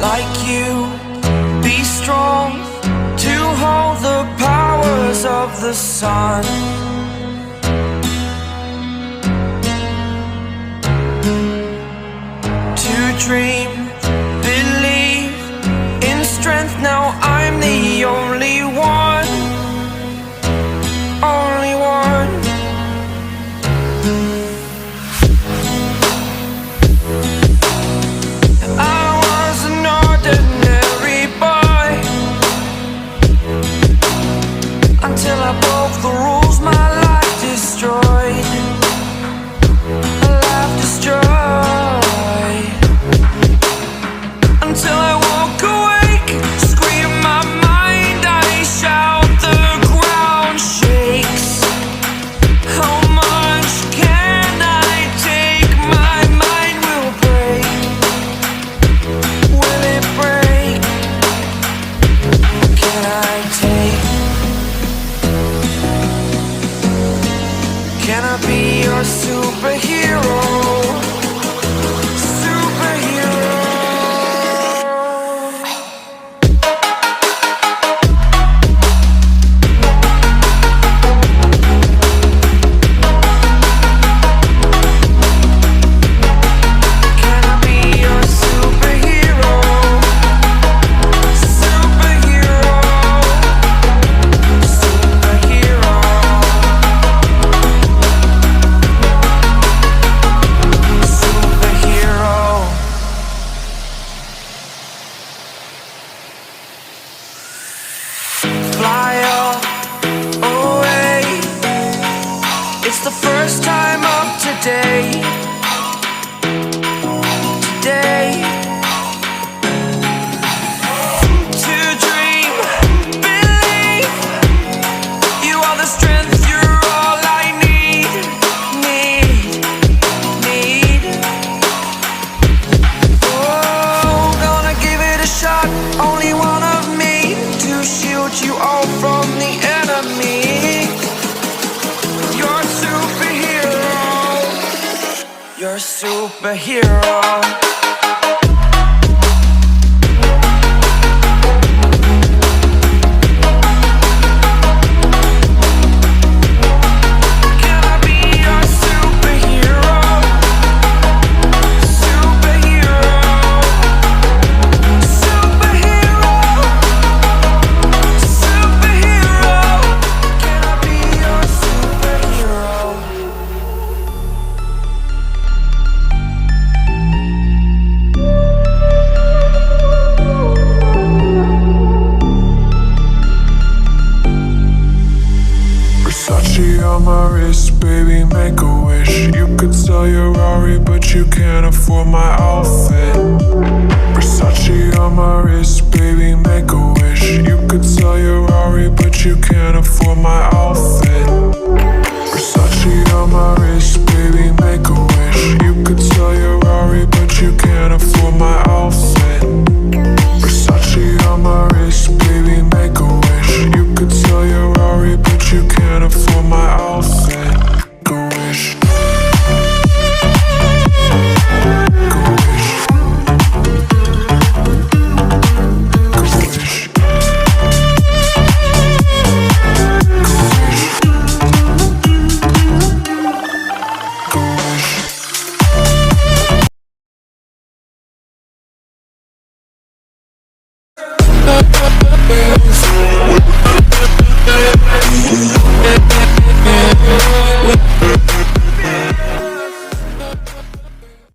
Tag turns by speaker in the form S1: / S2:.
S1: like you, be strong to hold the powers of the sun. To dream, believe in strength, now I'm the only one, only one. I was an ordinary boy until I broke the rules, my life destroyed, a life destroyed. Until I walk awake, scream my mind, I shout, the ground shakes. How much can I take? My mind will break. Will it break? Can I take? Can I be your superhero? Fly away. It's the first time of today. Today. To dream, believe. You are the strength, you're all I need. Oh, gonna give it a shot. Only one of me to shield you all from the enemy. You're a superhero. You're a superhero. Can I be your superhero? Superhero. Superhero. Superhero. Can I be your superhero?
S2: Versace on my wrist, baby, make a wish. You could sell your Rari, but you can't afford my outfit. Versace on my wrist, baby, make a wish. You could sell your Rari, but you can't afford my outfit. Versace on my wrist, baby, make a wish. You could sell your Rari, but you can't afford my outfit. Versace on my wrist, baby, make a wish. You could sell your Rari, but you can't afford my outfit. Go wish. Go wish. Go wish. Go wish. Go wish.